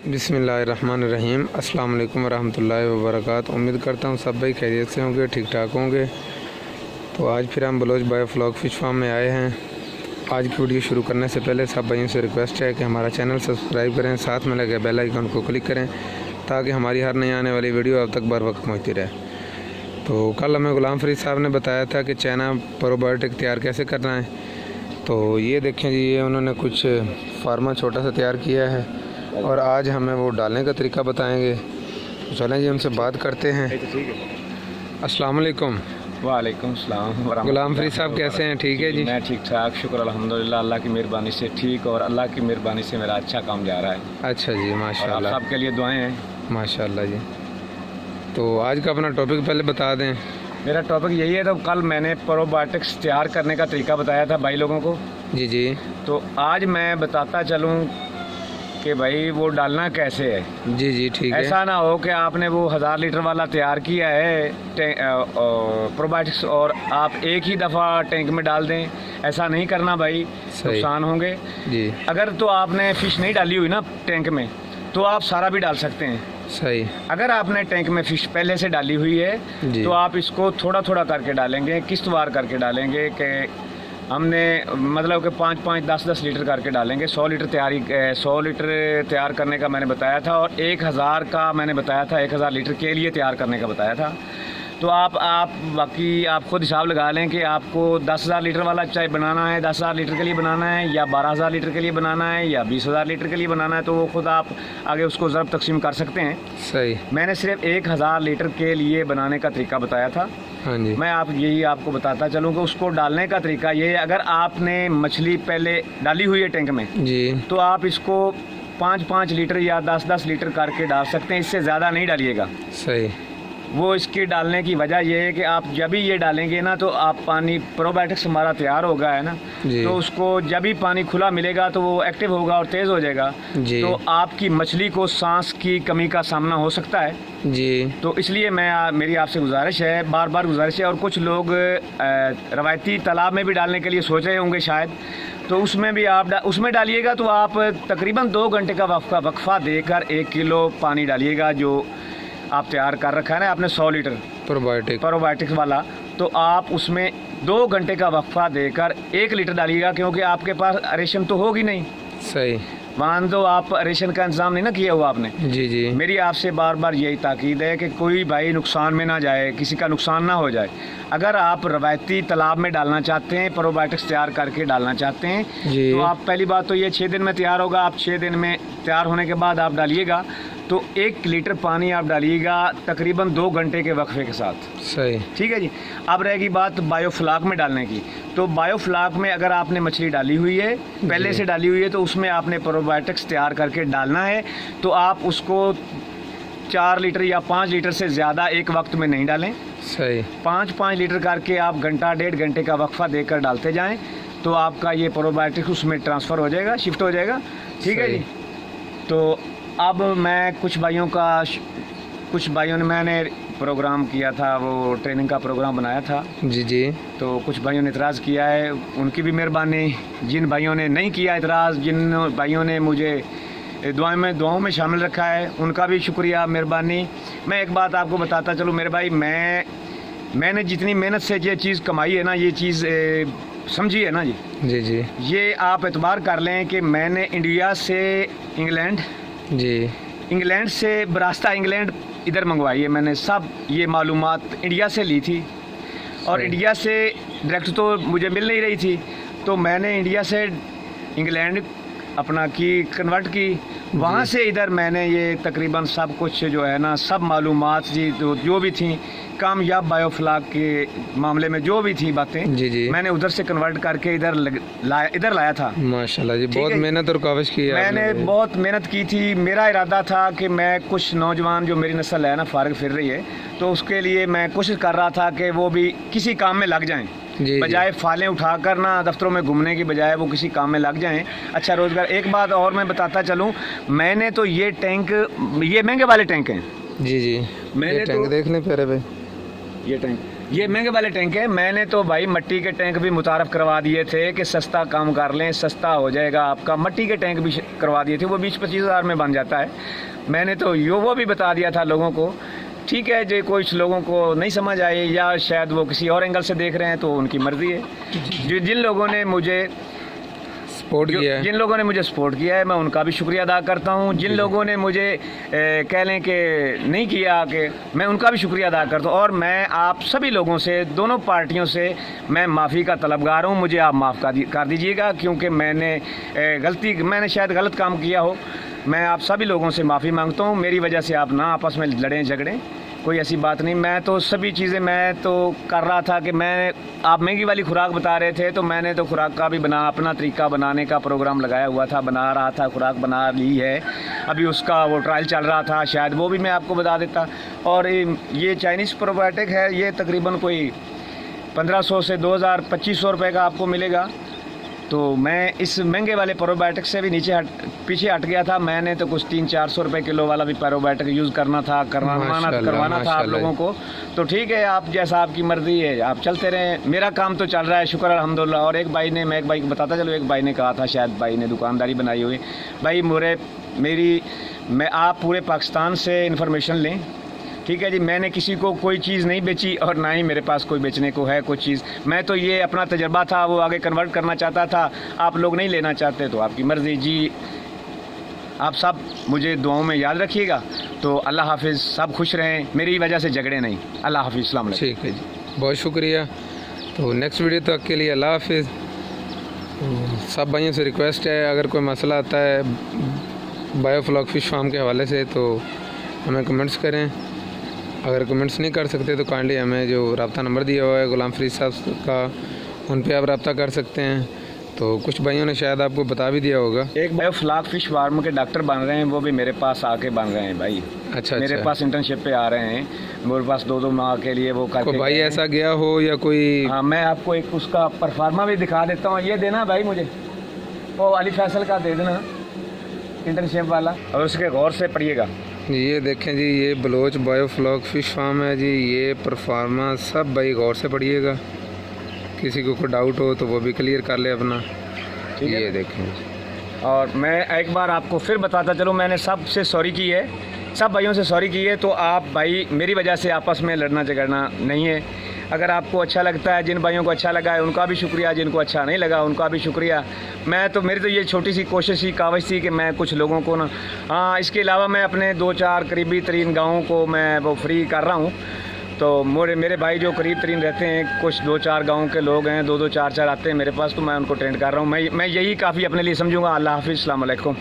बिस्मिल्लाहिर्रहमानिर्रहीम। अस्सलाम वालेकुम रहमतुल्लाहि व बरकातहू। उम्मीद करता हूँ सब भाई खैरियत से होंगे, ठीक ठाक होंगे। तो आज फिर हम बलोच बायोफ्लॉक फ़िश फार्म में आए हैं। आज की वीडियो शुरू करने से पहले सब भाइयों से रिक्वेस्ट है कि हमारा चैनल सब्सक्राइब करें, साथ में लगे बेल आइकन को क्लिक करें ताकि हमारी हर नई आने वाली वीडियो अब तक बर वक्त पहुँचती रहे। तो कल हमें गुलाम फरीद साहब ने बताया था कि चाइना प्रोबायोटिक तैयार कैसे करना है। तो ये देखें जी, ये उन्होंने कुछ फार्मा छोटा सा तैयार किया है और आज हमें वो डालने का तरीका बताएंगे। तो चलें जी, उनसे बात करते हैं। अस्सलाम वालेकुम। वालेकुम सलाम। गुलाम फरीद साहब कैसे हैं? ठीक है जी, मैं ठीक ठाक, शुक्र अल्हम्दुलिल्लाह, अल्लाह की मेहरबानी से ठीक, और अल्लाह की मेहरबानी से मेरा अच्छा काम जा रहा है। अच्छा जी, माशाल्लाह। आप सबके लिए दुआएं हैं। माशाल्लाह जी। तो आज का अपना टॉपिक पहले बता दें। मेरा टॉपिक यही है। तो कल मैंने प्रोबायोटिक्स तैयार करने का तरीका बताया था भाई लोगों को। जी जी तो आज मैं बताता चलूँ कि भाई वो डालना कैसे है। जी जी ठीक है। ऐसा ना हो कि आपने वो 1000 लीटर वाला तैयार किया है प्रोबायोटिक्स और आप एक ही दफ़ा टैंक में डाल दें। ऐसा नहीं करना भाई, नुकसान होंगे जी। अगर तो आपने फ़िश नहीं डाली हुई ना टैंक में, तो आप सारा भी डाल सकते हैं। सही। अगर आपने टैंक में फ़िश पहले से डाली हुई है तो आप इसको थोड़ा थोड़ा करके डालेंगे, किस्तवार करके डालेंगे कि हमने मतलब कि 5-5, 10-10 लीटर करके डालेंगे। 100 लीटर तैयार करने का मैंने बताया था और 1000 का मैंने बताया था, 1000 लीटर के लिए तैयार करने का बताया था। तो आप बाकी आप खुद हिसाब लगा लें कि आपको 10,000 लीटर वाला चाय बनाना है, 10,000 लीटर के लिए बनाना है, या 12,000 लीटर के लिए बनाना है, या 20,000 लीटर के लिए बनाना है। तो वो खुद आप आगे उसको ज़रब तकसीम कर सकते हैं। सही। मैंने सिर्फ 1000 लीटर के लिए बनाने का तरीका बताया था। हाँ जी। मैं आपको बताता चलूँ कि उसको डालने का तरीका ये है। अगर आपने मछली पहले डाली हुई है टैंक में जी, तो आप इसको 5-5 लीटर या 10-10 लीटर करके डाल सकते हैं, इससे ज़्यादा नहीं डालिएगा। सही। वो इसके डालने की वजह यह है कि आप जब भी ये डालेंगे ना, तो आप पानी प्रोबायोटिक्स हमारा तैयार होगा है ना, तो उसको जब भी पानी खुला मिलेगा तो वो एक्टिव होगा और तेज़ हो जाएगा। तो आपकी मछली को सांस की कमी का सामना हो सकता है जी। तो इसलिए मेरी आपसे गुजारिश है, बार बार गुजारिश है। और कुछ लोग रवायती तालाब में भी डालने के लिए सोच रहे होंगे शायद, तो उसमें भी आप उसमें डालिएगा। तो आप तकरीबन 2 घंटे का वक्फा देकर 1 किलो पानी डालिएगा जो आप तैयार कर रखा है ना आपने 100 लीटर प्रोबायोटिक्स वाला। तो आप उसमें 2 घंटे का वक्फा देकर 1 लीटर डालिएगा, क्योंकि आपके पास रेशम तो होगी नहीं। सही। मान दो आप रेशन का इंतजाम नहीं ना किया हुआ आपने। जी जी। मेरी आपसे बार बार यही ताकीद है कि कोई भाई नुकसान में ना जाए, किसी का नुकसान ना हो जाए। अगर आप रवायती तालाब में डालना चाहते हैं, प्रोबायोटिक्स तैयार करके डालना चाहते हैं, तो आप पहली बात तो ये 6 दिन में तैयार होगा। आप 6 दिन में तैयार होने के बाद आप डालिएगा, तो 1 लीटर पानी आप डालिएगा तकरीबन 2 घंटे के वक्फे के साथ। सही। ठीक है जी। अब रहेगी बात बायोफ्लॉक में डालने की। तो बायोफ्लॉक में अगर आपने मछली डाली हुई है, पहले से डाली हुई है, तो उसमें आपने प्रोबायोटिक्स तैयार करके डालना है। तो आप उसको 4 लीटर या 5 लीटर से ज़्यादा एक वक्त में नहीं डालें। सही। 5-5 लीटर करके आप घंटा 1.5 घंटे का वक्फा देकर डालते जाएं, तो आपका ये प्रोबायोटिक्स उसमें ट्रांसफ़र हो जाएगा, शिफ्ट हो जाएगा। ठीक है जी। तो अब मैं कुछ भाइयों ने मैंने प्रोग्राम किया था, वो ट्रेनिंग का प्रोग्राम बनाया था जी जी। तो कुछ भाइयों ने इतराज़ किया है, उनकी भी मेहरबानी। जिन भाइयों ने नहीं किया इतराज़, जिन भाइयों ने मुझे दुआओं में शामिल रखा है, उनका भी शुक्रिया, मेहरबानी। मैं एक बात आपको बताता चलूँ मेरे भाई, मैंने जितनी मेहनत से ये चीज़ कमाई है ना, ये चीज़ समझी है ना जी जी जी, ये आप एतबार कर लें कि मैंने इंडिया से इंग्लैंड से बरास्ता इंग्लैंड इधर मंगवाई है। मैंने सब ये मालूमात इंडिया से ली थी, और इंडिया से डायरेक्ट तो मुझे मिल नहीं रही थी, तो मैंने इंडिया से इंग्लैंड अपना कन्वर्ट की, वहाँ से इधर मैंने ये तकरीबन सब कुछ जो है ना, सब मालूमात जी जो भी थी कामयाब बायोफ्लॉक के मामले में जो भी थी बातें जी जी, मैंने उधर से कन्वर्ट करके इधर लाया था। माशाल्लाह जी, बहुत मेहनत और काविश की है। मैंने बहुत मेहनत की थी। मेरा इरादा था कि मैं कुछ नौजवान जो मेरी नस्ल है ना फारिग फिर रही है, तो उसके लिए मैं कोशिश कर रहा था कि वो भी किसी काम में लग जाएं, बजाय फालें उठाकर ना दफ्तरों में घूमने की बजाय वो किसी काम में लग जाएं, अच्छा रोज़गार। एक बात और मैं बताता चलूँ, मैंने तो ये टैंक, ये महंगे वाले टैंक हैं जी जी, मैंने टैंक देख लें प्यारे भाई, ये टैंक ये महंगे वाले टैंक है। मैंने तो भाई मिट्टी के टैंक भी मुतारफ़ करवा दिए थे कि सस्ता काम कर लें, सस्ता हो जाएगा आपका। मिट्टी के टैंक भी करवा दिए थे, वो 20-25 हज़ार में बन जाता है। मैंने तो वो भी बता दिया था लोगों को। ठीक है, जो कुछ लोगों को नहीं समझ आई या शायद वो किसी और एंगल से देख रहे हैं तो उनकी मर्ज़ी है। जिन लोगों ने मुझे सपोर्ट किया है, जिन लोगों ने मुझे सपोर्ट किया है, मैं उनका भी शुक्रिया अदा करता हूं। जिन लोगों ने मुझे कह लें कि नहीं किया, कि मैं उनका भी शुक्रिया अदा करता हूं। और मैं आप सभी लोगों से, दोनों पार्टियों से मैं माफ़ी का तलबगार हूं। मुझे आप माफ़ कर दीजिएगा, क्योंकि मैंने शायद गलत काम किया हो। मैं आप सभी लोगों से माफ़ी मांगता हूं। मेरी वजह से आप ना आपस में लड़ें झगड़ें, कोई ऐसी बात नहीं। मैं तो सभी चीज़ें मैं तो कर रहा था कि आप महंगी वाली खुराक बता रहे थे, तो मैंने तो खुराक का भी अपना तरीका बनाने का प्रोग्राम लगाया हुआ था, बना रहा था। खुराक बना ली है, अभी उसका वो ट्रायल चल रहा था, शायद वो भी मैं आपको बता देता। और ये चाइनीज़ प्रोबायोटिक है, ये तकरीबन कोई 1500 से 2000-2500 रुपये का आपको मिलेगा। तो मैं इस महंगे वाले प्रोबायोटिक से भी पीछे हट गया था। मैंने तो कुछ 300-400 रुपये किलो वाला भी प्रोबायोटिक यूज़ करवाना था आप लोगों को। तो ठीक है, आप जैसा आपकी मर्ज़ी है, आप चलते रहें। मेरा काम तो चल रहा है, शुक्र अल्हम्दुलिल्लाह। और मैं एक भाई को बताता चलो, एक भाई ने कहा था, शायद भाई ने दुकानदारी बनाई हुई। भाई आप पूरे पाकिस्तान से इन्फॉर्मेशन लें, ठीक है जी। मैंने किसी को कोई चीज़ नहीं बेची और ना ही मेरे पास कोई बेचने को है कोई चीज़। मैं तो ये अपना तजर्बा था, वो आगे कन्वर्ट करना चाहता था। आप लोग नहीं लेना चाहते तो आपकी मर्ज़ी जी। आप सब मुझे दुआओं में याद रखिएगा। तो अल्लाह हाफिज़, सब खुश रहें, मेरी वजह से झगड़े नहीं। अल्लाह हाफिज़, अस्सलाम वालेकुम। ठीक है जी, बहुत शुक्रिया। तो नेक्स्ट वीडियो तक के लिए अल्लाह हाफिज़। तो सब भाइयों से रिक्वेस्ट है, अगर कोई मसला आता है बायोफ्लॉक फ़िश फार्म के हवाले से तो हमें कमेंट्स करें। अगर कमेंट्स नहीं कर सकते तो काइंडली हमें जो रब्ता नंबर दिया हुआ है गुलाम फरीद साहब का, उन पे आप रब्ता कर सकते हैं। तो कुछ भाइयों ने शायद आपको बता भी दिया होगा। एक बायोफ्लॉक फ़िश फार्म के डॉक्टर बन रहे हैं, वो भी मेरे पास आके बन रहे हैं भाई। अच्छा, मेरे पास इंटर्नशिप पे आ रहे हैं, मेरे पास 2-2 माह के लिए वो करके। भाई ऐसा गया हो या कोई? हाँ, मैं आपको एक उसका परफार्मा भी दिखा देता हूँ। ये देना भाई मुझे, वो अली फैसल का दे देना, इंटर्नशिप वाला। और उसके गौर से पढ़िएगा। ये देखें जी, ये बलोच बायोफ्लॉक फ़िश फार्म है जी। ये परफार्मा सब भाई गौर से पढ़िएगा, किसी को कोई डाउट हो तो वो भी क्लियर कर ले अपना। ये देखें। और मैं एक बार आपको फिर बताता चलूँ, मैंने सबसे सॉरी की है, सब भाइयों से सॉरी की है। तो आप भाई मेरी वजह से आपस में लड़ना झगड़ना नहीं है। अगर आपको अच्छा लगता है, जिन भाइयों को अच्छा लगा है उनका भी शुक्रिया, जिनको अच्छा नहीं लगा उनका भी शुक्रिया। मेरी तो ये छोटी सी कोशिश ही, कावश थी कि मैं कुछ लोगों को ना, हाँ, इसके अलावा मैं अपने 2-4 करीबी तरीन गाँवों को मैं वो फ्री कर रहा हूँ। तो मेरे भाई जो करीब तरीन रहते हैं, कुछ 2-4 गाँव के लोग हैं, 2-2 4-4 आते हैं मेरे पास, तो मैं उनको ट्रेंड कर रहा हूँ। मैं यही काफ़ी अपने लिए समझूंगा। अल्लाह हाफिज़, अस्सलाम वालेकुम।